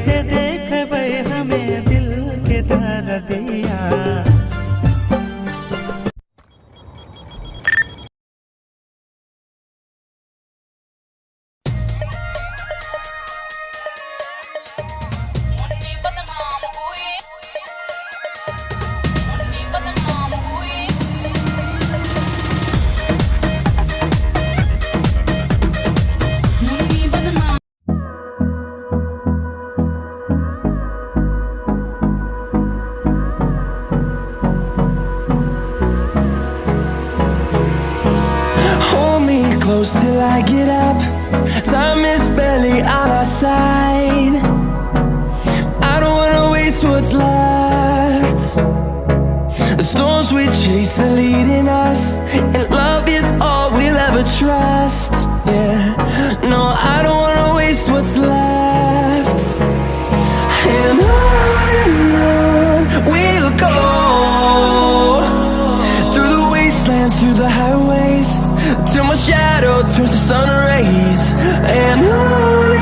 कैसे देखबै हमें दिल के दर्दिया। Close till I get up. Time is barely on our side. I don't wanna waste what's left. The storms we chase are leading us, and love is all we'll ever trust. Yeah, no, I don't wanna waste what's left. And on we'll go, through the wastelands, through the highways, till my shadow turns to sun rays. And on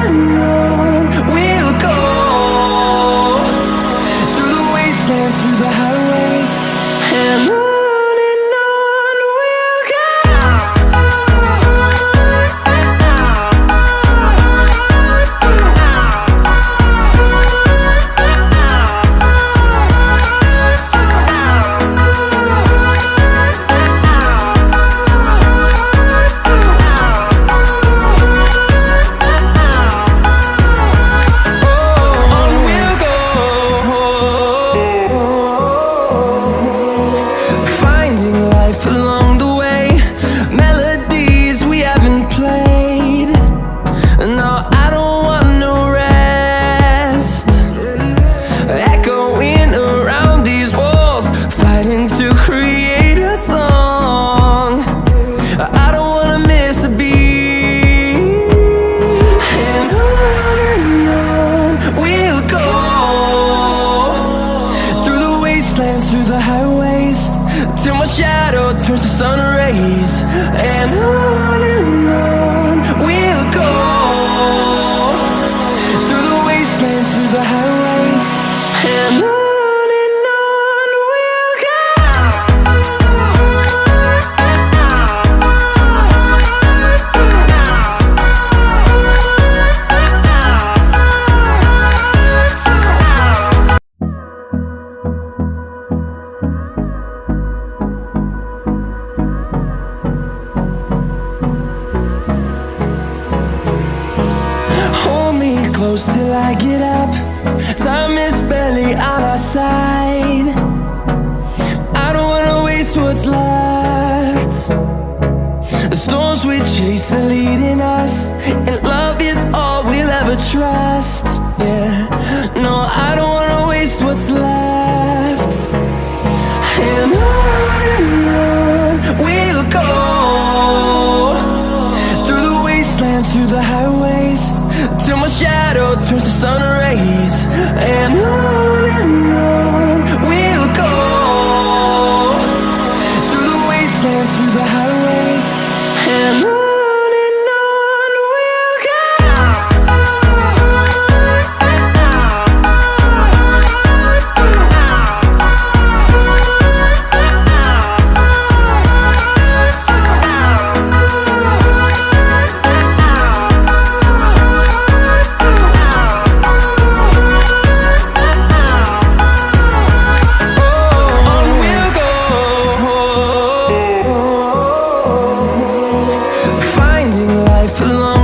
we'll go, through the wastelands, through the highways, and on we'll go. Through the highways, till my shadow turns to sun rays. And on we'll go, through the wastelands, through the highways, and on. Close till I get up. Time is barely on our side. I don't wanna waste what's left. The storms we chase are leading us, and love is all we'll ever trust. Yeah, no, I don't wanna waste what's left. And on we'll go, through the wastelands, through the highways, till my shadow turns to sun rays. And on we'll go, through the wastelands, through the highways, and on. Along